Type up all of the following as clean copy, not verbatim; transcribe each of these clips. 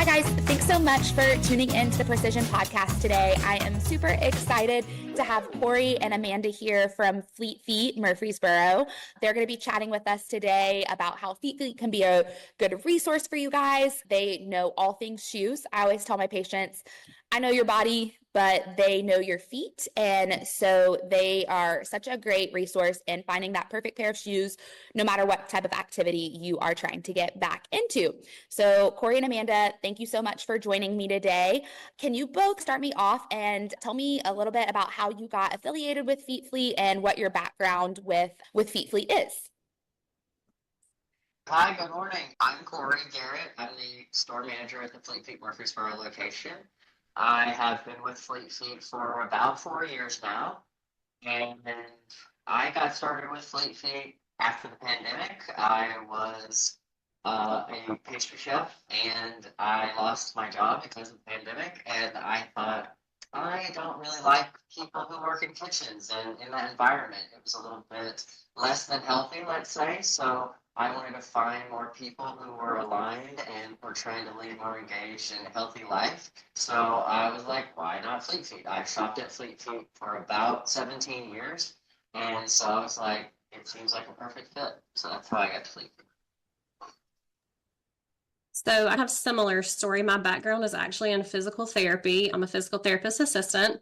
Hi guys, thanks so much for tuning in to the Precision Podcast today. I am super excited to have Corey and Amanda here from Fleet Feet Murfreesboro. They're going to be chatting with us today about how Fleet Feet can be a good resource for you guys. They know all things shoes. I always tell my patients, I know your body, but they know your feet. And so they are such a great resource in finding that perfect pair of shoes, no matter what type of activity you are trying to get back into. So Corey and Amanda, thank you so much for joining me today. Can you both start me off and tell me a little bit about how you got affiliated with Feet Fleet and what your background with Feet Fleet is? Hi, good morning. I'm Corey Garrett. I'm the store manager at the Fleet Feet Murfreesboro location. I have been with Fleet Feet for about 4 years now, and I got started with Fleet Feet after the pandemic. I was a pastry chef, and I lost my job because of the pandemic, and I thought, I don't really like people who work in kitchens and in that environment. It was a little bit less than healthy, let's say, so I wanted to find more people who were aligned and were trying to lead more engaged and healthy life. So I was like, why not Fleet Feet? I shopped at Fleet Feet for about 17 years. And so I was like, it seems like a perfect fit. So that's how I got to Fleet Feet. So I have a similar story. My background is actually in physical therapy. I'm a physical therapist assistant.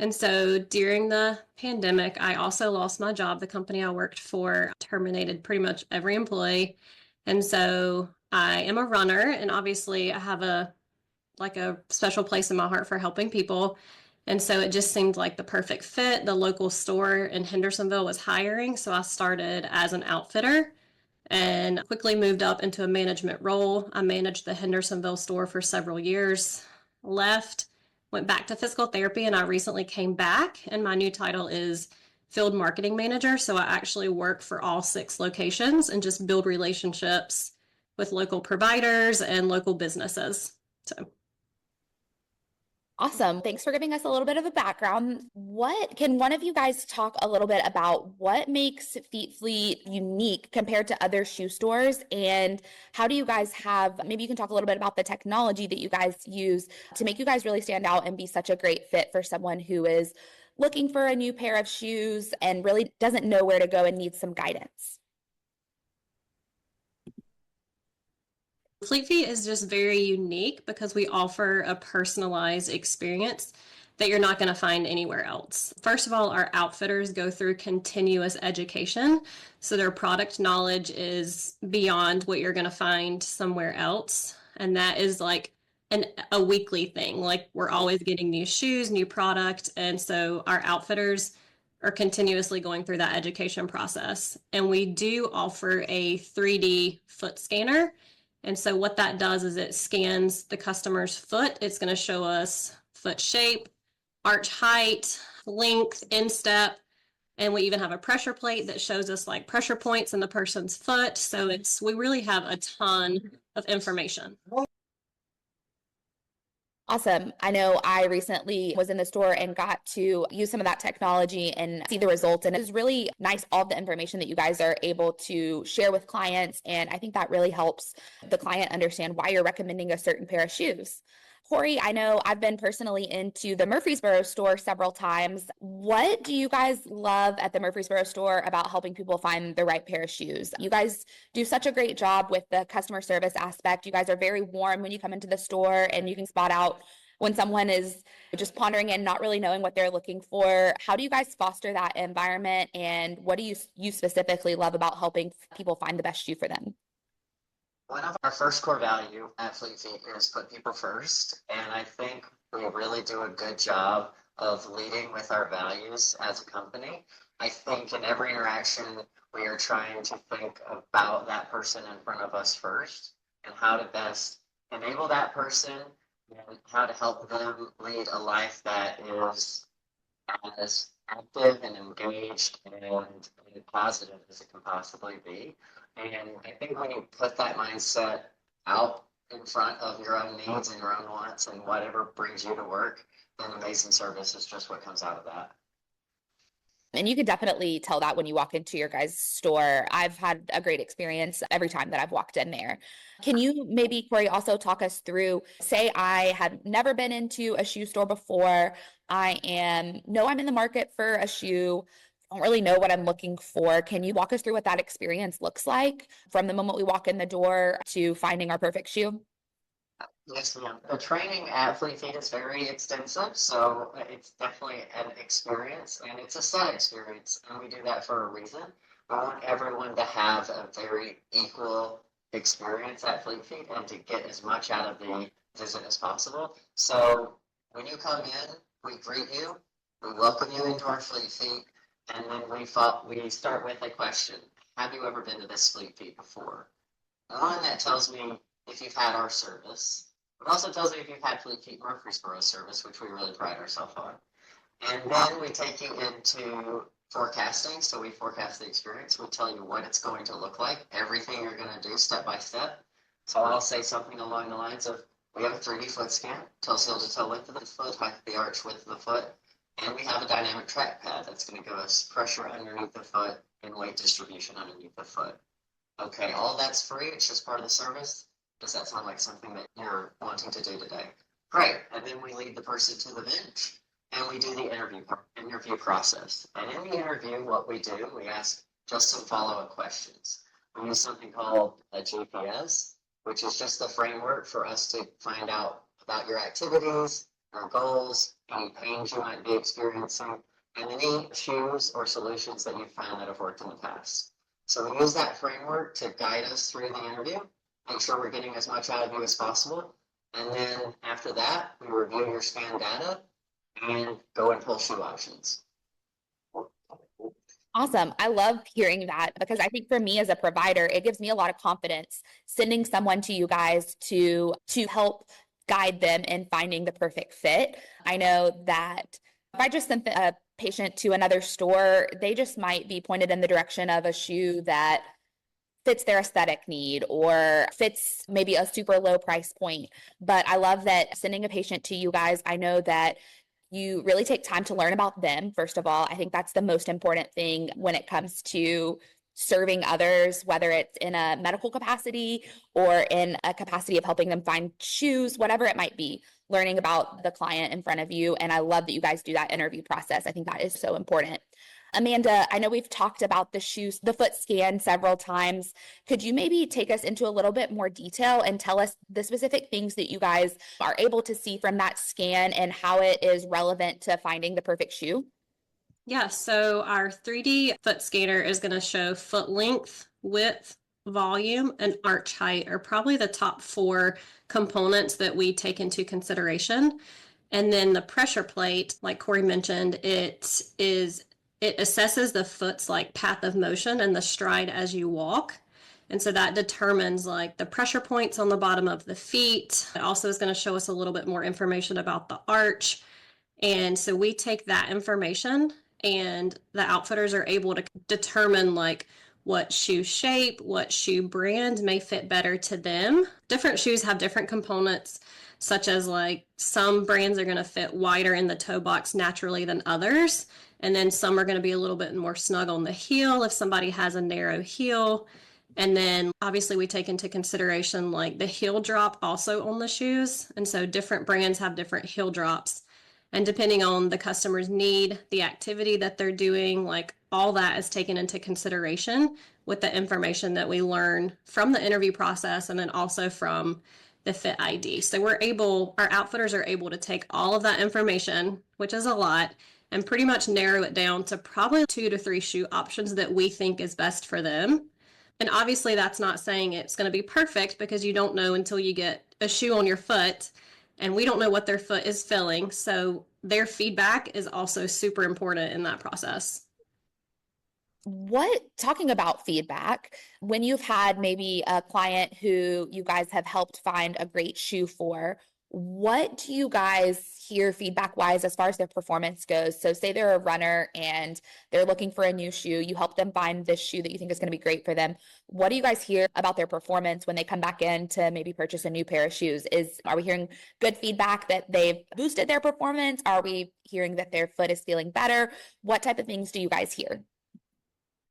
And so during the pandemic, I also lost my job. The company I worked for terminated pretty much every employee. And so I am a runner, and obviously I have a special place in my heart for helping people. And so it just seemed like the perfect fit. The local store in Hendersonville was hiring, so I started as an outfitter and quickly moved up into a management role. I managed the Hendersonville store for several years, left, went back to physical therapy, and I recently came back, and my new title is field marketing manager. So I actually work for all 6 locations and just build relationships with local providers and local businesses. So Awesome. Thanks for giving us a little bit of a background. What can one of you guys talk a little bit about what makes Feet Fleet unique compared to other shoe stores? And how do you guys have, maybe you can talk a little bit about the technology that you guys use to make you guys really stand out and be such a great fit for someone who is looking for a new pair of shoes and really doesn't know where to go and needs some guidance. Fleet Feet is just very unique because we offer a personalized experience that you're not going to find anywhere else. First of all, our outfitters go through continuous education, so their product knowledge is beyond what you're going to find somewhere else. And that is like a weekly thing. Like, we're always getting new shoes, new product. And so our outfitters are continuously going through that education process. And we do offer a 3D foot scanner. And so what that does is it scans the customer's foot. It's going to show us foot shape, arch height, length, instep, and we even have a pressure plate that shows us like pressure points in the person's foot. So we really have a ton of information. Awesome. I know I recently was in the store and got to use some of that technology and see the results. And it was really nice, all the information that you guys are able to share with clients. And I think that really helps the client understand why you're recommending a certain pair of shoes. Corey, I know I've been personally into the Murfreesboro store several times. What do you guys love at the Murfreesboro store about helping people find the right pair of shoes? You guys do such a great job with the customer service aspect. You guys are very warm when you come into the store, and you can spot out when someone is just pondering and not really knowing what they're looking for. How do you guys foster that environment, and what do you specifically love about helping people find the best shoe for them? One of our first core value at Fleet Feet is put people first, and I think we really do a good job of leading with our values as a company. I think in every interaction, we are trying to think about that person in front of us first and how to best enable that person and how to help them lead a life that is as active and engaged and positive as it can possibly be. And I think when you put that mindset out in front of your own needs and your own wants and whatever brings you to work, then amazing service is just what comes out of that. And you can definitely tell that when you walk into your guys' store. I've had a great experience every time that I've walked in there. Can you maybe, Corey, also talk us through, say I have never been into a shoe store before. I'm in the market for a shoe. Don't really know what I'm looking for. Can you walk us through what that experience looks like from the moment we walk in the door to finding our perfect shoe? Yes, ma'am. The training at Fleet Feet is very extensive, so it's definitely an experience, and it's a set experience, and we do that for a reason. We want everyone to have a very equal experience at Fleet Feet and to get as much out of the visit as possible. So when you come in, we greet you, we welcome you into our Fleet Feet, and then we start with a question. Have you ever been to this Fleet Feet before? One that tells me if you've had our service. It also tells you if you've had Fleet Feet Murfreesboro service, which we really pride ourselves on. And then we take you into forecasting. So we forecast the experience. We tell you what it's going to look like, everything you're going to do step by step. So I'll say something along the lines of, we have a 3D foot scan, tells heel to toe length of the foot, height of the arch, width of the foot. And we have a dynamic track pad that's going to give us pressure underneath the foot and weight distribution underneath the foot. Okay, all that's free. It's just part of the service. Does that sound like something that you're wanting to do today? Great. And then we lead the person to the bench and we do the interview process. And in the interview, what we do, we ask just some follow-up questions. We use something called a GPS, which is just the framework for us to find out about your activities, your goals, any pains you might be experiencing, and any shoes or solutions that you've found that have worked in the past. So we use that framework to guide us through the interview, make sure we're getting as much out of you as possible. And then after that, we review your scan data and go and pull shoe options. Awesome. I love hearing that because I think for me as a provider, it gives me a lot of confidence sending someone to you guys to help guide them in finding the perfect fit. I know that if I just sent a patient to another store, they just might be pointed in the direction of a shoe that fits their aesthetic need or fits maybe a super low price point. But I love that sending a patient to you guys, I know that you really take time to learn about them. First of all, I think that's the most important thing when it comes to serving others, whether it's in a medical capacity or in a capacity of helping them find shoes, whatever it might be, learning about the client in front of you. And I love that you guys do that interview process. I think that is so important. Amanda, I know we've talked about the shoes, the foot scan several times. Could you maybe take us into a little bit more detail and tell us the specific things that you guys are able to see from that scan and how it is relevant to finding the perfect shoe? Yeah, so our 3D foot scanner is going to show foot length, width, volume, and arch height are probably the top 4 components that we take into consideration. And then the pressure plate, like Corey mentioned, it assesses the foot's like path of motion and the stride as you walk. And so that determines like the pressure points on the bottom of the feet. It also is going to show us a little bit more information about the arch. And so we take that information and the outfitters are able to determine like what shoe shape, what shoe brand may fit better to them. Different shoes have different components, such as like some brands are going to fit wider in the toe box naturally than others. And then some are going to be a little bit more snug on the heel if somebody has a narrow heel. And then obviously we take into consideration like the heel drop also on the shoes. And so different brands have different heel drops. And depending on the customer's need, the activity that they're doing, like all that is taken into consideration with the information that we learn from the interview process and then also from the Fit ID. So our outfitters are able to take all of that information, which is a lot, and pretty much narrow it down to probably 2 to 3 shoe options that we think is best for them. And obviously that's not saying it's going to be perfect because you don't know until you get a shoe on your foot and we don't know what their foot is feeling. So their feedback is also super important in that process. Talking about feedback, when you've had maybe a client who you guys have helped find a great shoe for, What do you guys hear feedback wise as far as their performance goes? So say they're a runner and they're looking for a new shoe. You help them find this shoe that you think is going to be great for them. What do you guys hear about their performance when they come back in to maybe purchase a new pair of shoes? Are we hearing good feedback that they've boosted their performance? Are we hearing that their foot is feeling better? What type of things do you guys hear?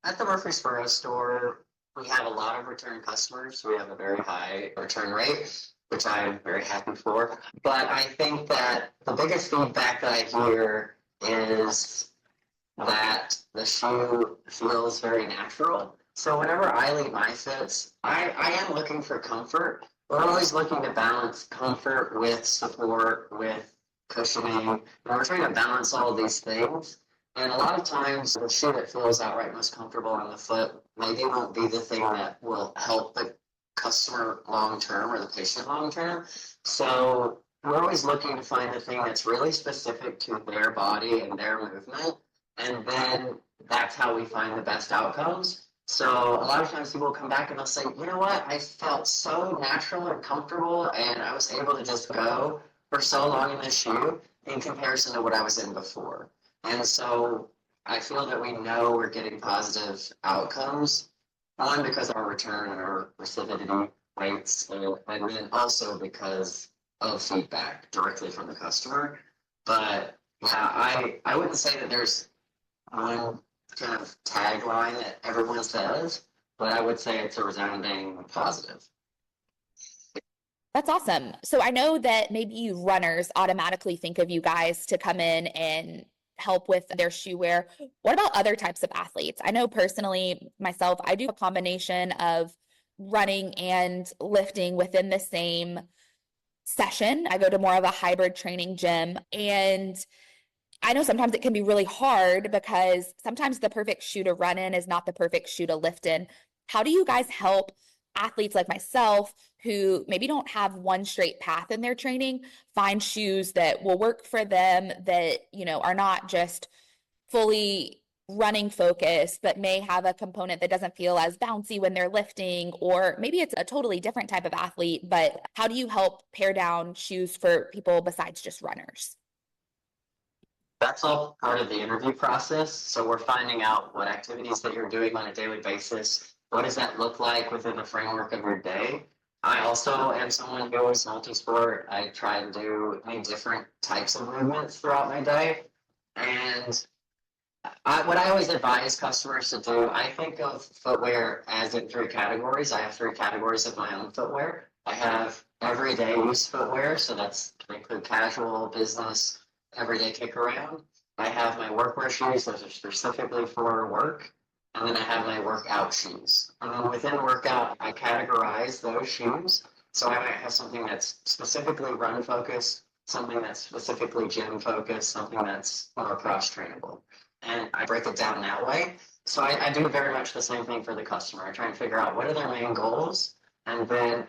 At the Murfreesboro store, we have a lot of return customers. We have a very high return rate, which I'm very happy for. But I think that the biggest feedback that I hear is that the shoe feels very natural. So whenever I leave my fits, I am looking for comfort. We're always looking to balance comfort with support, with cushioning. And we're trying to balance all of these things. And a lot of times, the shoe that feels outright most comfortable on the foot maybe won't be the thing that will help the customer long term or the patient long term. So we're always looking to find the thing that's really specific to their body and their movement. And then that's how we find the best outcomes. So a lot of times people come back and they'll say, you know what, I felt so natural and comfortable and I was able to just go for so long in this shoe in comparison to what I was in before. And so I feel that we know we're getting positive outcomes, one, because of our return and our recidivity rates, and then also because of feedback directly from the customer. But yeah, I wouldn't say that there's one kind of tagline that everyone says, but I would say it's a resounding positive. That's awesome. So I know that maybe runners automatically think of you guys to come in and help with their shoe wear. What about other types of athletes? I know personally myself, I do a combination of running and lifting within the same session. I go to more of a hybrid training gym, and I know sometimes it can be really hard because sometimes the perfect shoe to run in is not the perfect shoe to lift in. How do you guys help athletes like myself who maybe don't have one straight path in their training find shoes that will work for them, that, are not just fully running focused, but may have a component that doesn't feel as bouncy when they're lifting, or maybe it's a totally different type of athlete, but how do you help pare down shoes for people besides just runners? That's all part of the interview process. So we're finding out what activities that you're doing on a daily basis. What does that look like within the framework of your day? I also am someone who is multi-sport. I try to do many different types of movements throughout my day. And what I always advise customers to do, I think of footwear as in three categories. I have three categories of my own footwear. I have everyday use footwear, so that's can include casual, business, everyday kick around. I have my workwear shoes, those are specifically for work. And then I have my workout shoes. And then within workout, I categorize those shoes. So I might have something that's specifically run focused, something that's specifically gym focused, something that's more cross trainable. And I break it down that way. So I do very much the same thing for the customer. I try and figure out what are their main goals, and then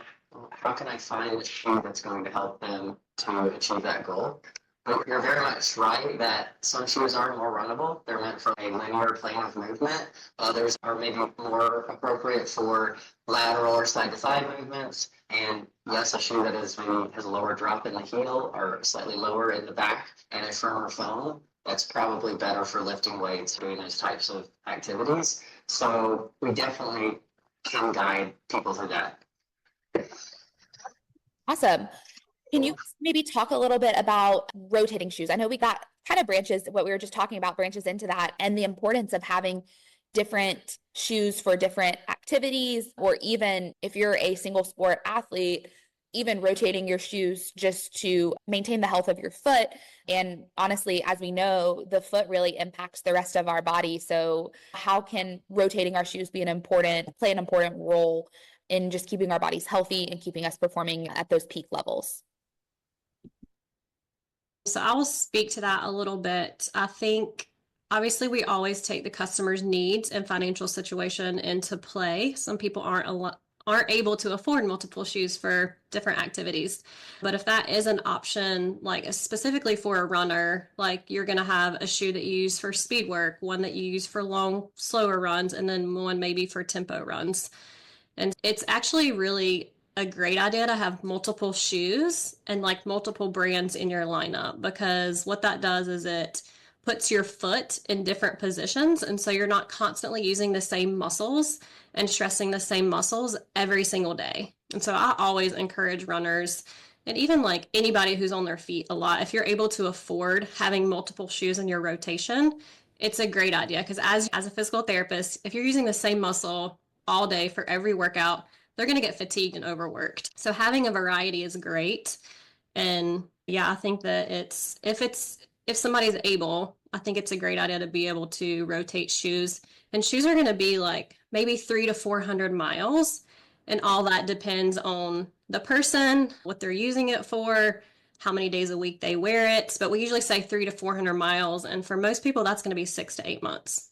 how can I find the shoe that's going to help them to achieve that goal. But you're very much right that some shoes are more runnable. They're meant for a linear plane of movement. Others are maybe more appropriate for lateral or side-to-side movements. And yes, a shoe that is maybe has a lower drop in the heel or slightly lower in the back and a firmer foam, that's probably better for lifting weights, doing those types of activities. So we definitely can guide people through that. Awesome. Can you maybe talk a little bit about rotating shoes? I know we got kind of branches, what we were just talking about, branches into that, and the importance of having different shoes for different activities, or even if you're a single sport athlete, even rotating your shoes just to maintain the health of your foot. And honestly, as we know, the foot really impacts the rest of our body. So how can rotating our shoes play an important role in just keeping our bodies healthy and keeping us performing at those peak levels? So I will speak to that a little bit. I think obviously we always take the customer's needs and financial situation into play. Some people aren't able to afford multiple shoes for different activities. But if that is an option, like specifically for a runner, like you're going to have a shoe that you use for speed work, one that you use for long, slower runs, and then one maybe for tempo runs. And it's actually really a great idea to have multiple shoes and like multiple brands in your lineup, because what that does is it puts your foot in different positions. And so you're not constantly using the same muscles and stressing the same muscles every single day. And so I always encourage runners and even like anybody who's on their feet a lot, if you're able to afford having multiple shoes in your rotation, it's a great idea. Because as a physical therapist, if you're using the same muscle all day for every workout, they're going to get fatigued and overworked. So having a variety is great. And yeah, I think that if somebody's able, I think it's a great idea to be able to rotate shoes. And shoes are going to be like maybe 300 to 400 miles. And all that depends on the person, what they're using it for, how many days a week they wear it. But we usually say 300 to 400 miles. And for most people, that's going to be 6 to 8 months.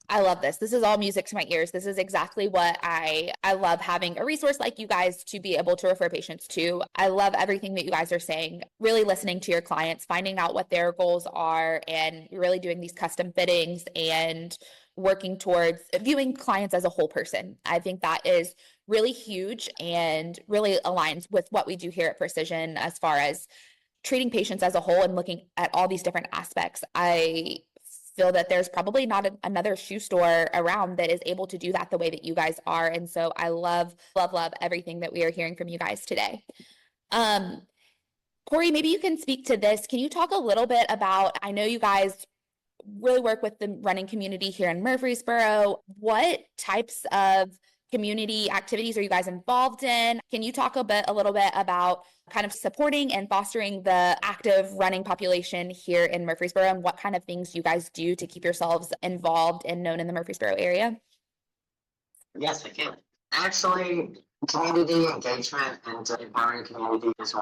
I love this. This is all music to my ears. This is exactly what I love, having a resource like you guys to be able to refer patients to. I love everything that you guys are saying, really listening to your clients, finding out what their goals are, and really doing these custom fittings and working towards viewing clients as a whole person. I think that is really huge and really aligns with what we do here at Precision as far as treating patients as a whole and looking at all these different aspects. I feel that there's probably not another shoe store around that is able to do that the way that you guys are. And so I love, love, love everything that we are hearing from you guys today. Corey, maybe you can speak to this. Can you talk a little bit about, I know you guys really work with the running community here in Murfreesboro. What types of community activities are you guys involved in? Can you talk a little bit about kind of supporting and fostering the active running population here in Murfreesboro, and what kind of things you guys do to keep yourselves involved and known in the Murfreesboro area? Yes, I can. Actually, community engagement and empowering community is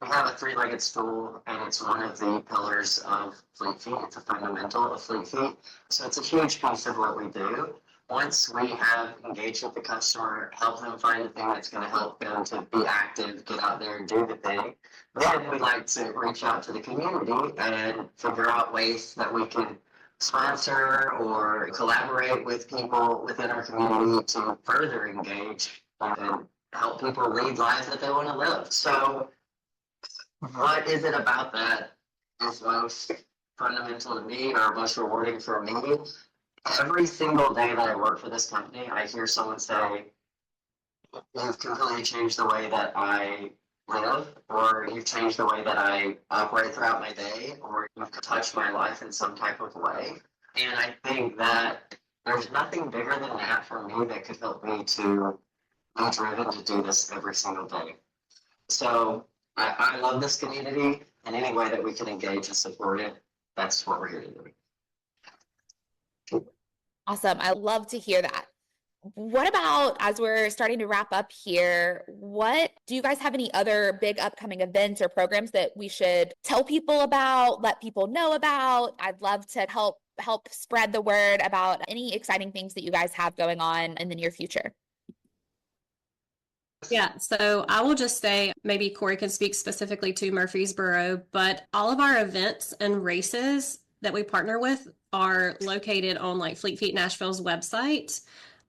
we have a three-legged stool, and it's one of the pillars of Fleet Feet. It's a fundamental of Fleet Feet. So it's a huge piece of what we do. Once we have engaged with the customer, help them find the thing that's going to help them to be active, get out there and do the thing, then we like to reach out to the community and figure out ways that we can sponsor or collaborate with people within our community to further engage and help people lead lives that they want to live. So what is it about that is most fundamental to me or most rewarding for me? Every single day that I work for this company, I hear someone say, "You've completely changed the way that I live," or "You've changed the way that I operate throughout my day," or "You've touched my life in some type of way." And I think that there's nothing bigger than that for me that could help me to be driven to do this every single day. So I love this community, and any way that we can engage and support it, that's what we're here to do. Awesome. I love to hear that. What about, as we're starting to wrap up here, what do you guys have any other big upcoming events or programs that we should tell people about, let people know about? I'd love to help spread the word about any exciting things that you guys have going on in the near future. Yeah, so I will just say, maybe Corey can speak specifically to Murfreesboro, but all of our events and races that we partner with are located on like Fleet Feet Nashville's website.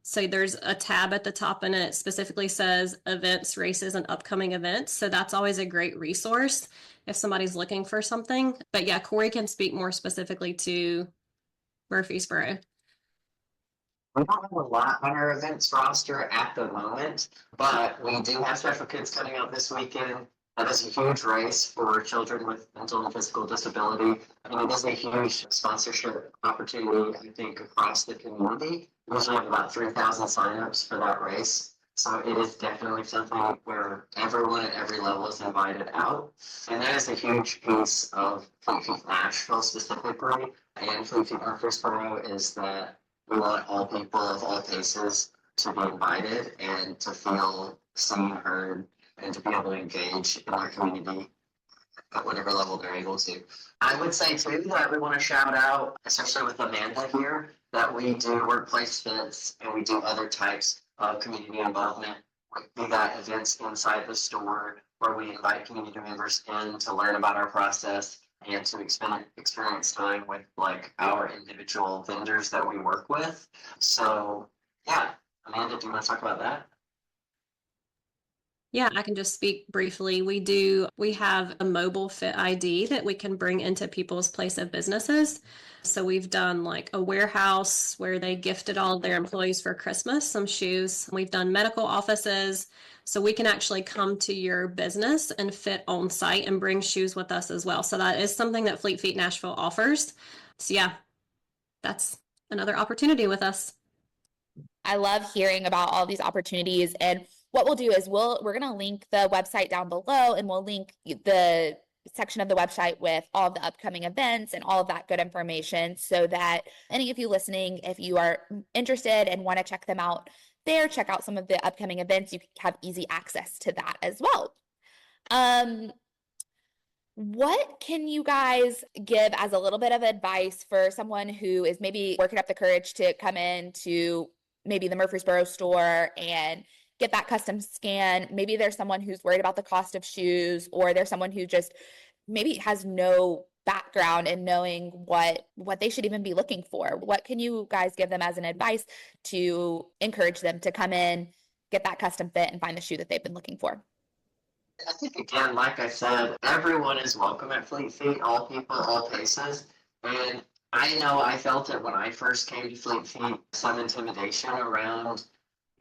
So there's a tab at the top and it specifically says events, races, and upcoming events. So that's always a great resource if somebody's looking for something. But yeah, Corey can speak more specifically to Murfreesboro. We don't have a lot on our events roster at the moment, but we do have Special Kids coming up this weekend. That is a huge race for children with mental and physical disability. I mean, it is a huge sponsorship opportunity, I think, across the community. We usually have about 3,000 signups for that race. So it is definitely something where everyone at every level is invited out. And that is a huge piece of Fleet Feet Nashville specifically, and Fleet Feet Murfreesboro, is that we want all people of all paces to be invited and to feel seen, heard, and to be able to engage in our community at whatever level they're able to. I would say too that we want to shout out, especially with Amanda here, that we do workplace fits and we do other types of community involvement. We got events inside the store where we invite community members in to learn about our process and to experience time with like our individual vendors that we work with. So yeah, Amanda, do you want to talk about that? Yeah, I can just speak briefly. We have a mobile fit ID that we can bring into people's place of businesses. So we've done like a warehouse where they gifted all of their employees for Christmas some shoes. We've done medical offices. So we can actually come to your business and fit on site and bring shoes with us as well. So that is something that Fleet Feet Nashville offers. So yeah, that's another opportunity with us. I love hearing about all these opportunities. And what we'll do is we're going to link the website down below, and we'll link the section of the website with all of the upcoming events and all of that good information, so that any of you listening, if you are interested and want to check them out there, check out some of the upcoming events, you have easy access to that as well. What can you guys give as a little bit of advice for someone who is maybe working up the courage to come in to maybe the Murfreesboro store and get that custom scan? Maybe there's someone who's worried about the cost of shoes, or there's someone who just maybe has no background in knowing what they should even be looking for. What can you guys give them as an advice to encourage them to come in, get that custom fit, and find the shoe that they've been looking for? I think again, like I said, everyone is welcome at Fleet Feet, all people, all paces. And I know I felt it when I first came to Fleet Feet, some intimidation around,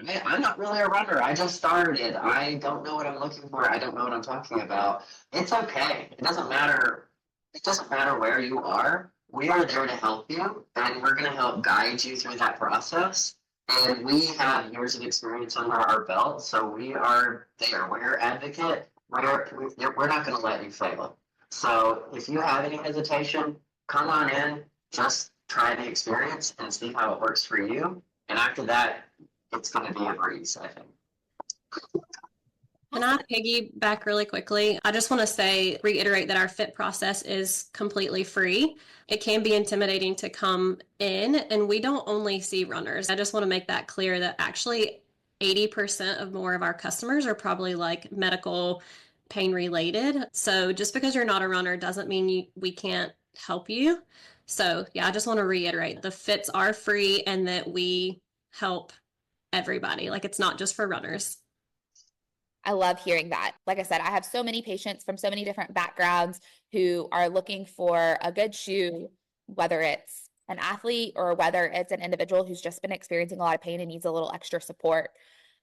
hey, I'm not really a runner. I just started. I don't know what I'm looking for. I don't know what I'm talking about. It's okay. It doesn't matter. It doesn't matter where you are. We are there to help you, and we're going to help guide you through that process. And we have years of experience under our belt, so we are there. We're your advocate. We're not going to let you fail. So if you have any hesitation, come on in. Just try the experience and see how it works for you. And after that, it's going to be a breeze, I think. Can I piggyback really quickly? I just want to reiterate that our fit process is completely free. It can be intimidating to come in, and we don't only see runners. I just want to make that clear that actually 80% of more of our customers are probably like medical pain related. So just because you're not a runner doesn't mean we can't help you. So yeah, I just want to reiterate the fits are free and that we help everybody. Like it's not just for runners. I love hearing that. Like I said, I have so many patients from so many different backgrounds who are looking for a good shoe, whether it's an athlete or whether it's an individual who's just been experiencing a lot of pain and needs a little extra support.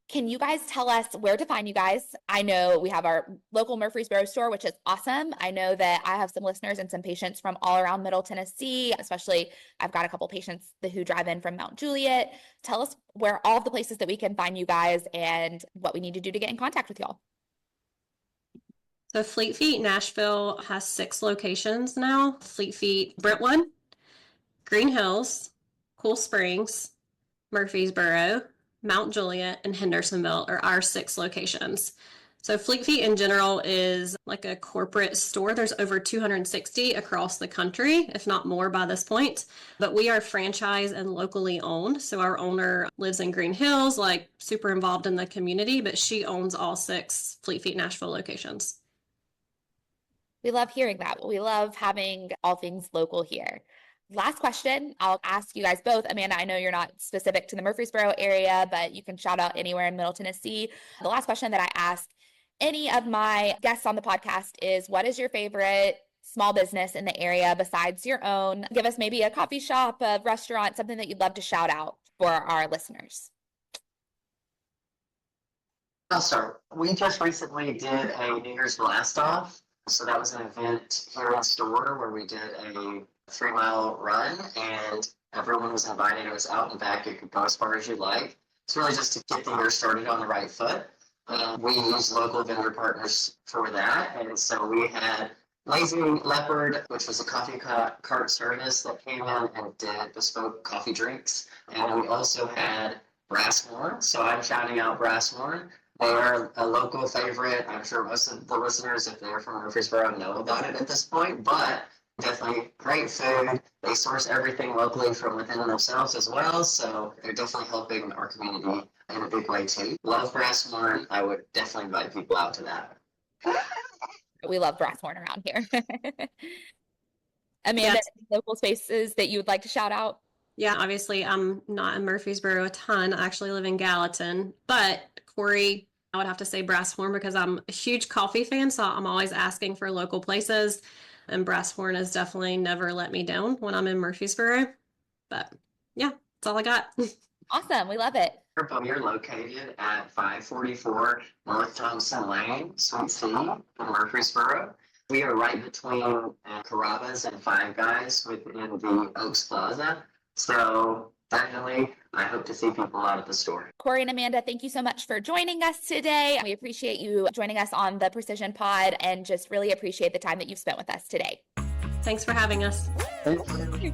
Can you guys tell us where to find you guys? I know we have our local Murfreesboro store, which is awesome. I know that I have some listeners and some patients from all around Middle Tennessee, especially I've got a couple patients who drive in from Mount Juliet. Tell us where all the places that we can find you guys and what we need to do to get in contact with y'all. So Fleet Feet Nashville has 6 locations now. Fleet Feet Brentwood, Green Hills, Cool Springs, Murfreesboro, Mount Juliet, and Hendersonville are our 6 locations. So Fleet Feet in general is like a corporate store. There's over 260 across the country, if not more by this point. But we are franchise and locally owned. So our owner lives in Green Hills, like super involved in the community, but she owns all 6 Fleet Feet Nashville locations. We love hearing that. We love having all things local here. Last question, I'll ask you guys both. Amanda, I know you're not specific to the Murfreesboro area, but you can shout out anywhere in Middle Tennessee. The last question that I ask any of my guests on the podcast is, what is your favorite small business in the area besides your own? Give us maybe a coffee shop, a restaurant, something that you'd love to shout out for our listeners. I'll start. We just recently did a New Year's blast off. So that was an event here in store where we did a 3-mile run, and everyone was invited. It was out and back. You could go as far as you like. It's really just to get the year started on the right foot. We used local vendor partners for that, and so we had Lazy Leopard, which was a coffee cart service that came in and did bespoke coffee drinks, and we also had Brassmore. So I'm shouting out Brassmore. They are a local favorite. I'm sure most of the listeners, if they're from Murfreesboro, know about it at this point, but definitely great food. They source everything locally from within themselves as well, so they're definitely helping our community in a big way too. Love Brassmore. I would definitely invite people out to that. We love Brassmore around here. Amanda, Yes. local spaces that you would like to shout out? Yeah, obviously I'm not in Murfreesboro a ton. I actually live in Gallatin, but Corey I would have to say Brass Horn because I'm a huge coffee fan, so I'm always asking for local places. And Brass Horn has definitely never let me down when I'm in Murfreesboro. But yeah, that's all I got. Awesome. We love it. You're located at 544 North Thompson Lane, Sweet Tea, in Murfreesboro. We are right between Carrabba's and Five Guys within the Oaks Plaza. So definitely, I hope to see people out at the store. Corey and Amanda, thank you so much for joining us today. We appreciate you joining us on the Precision Pod and just really appreciate the time that you've spent with us today. Thanks for having us. Thank you.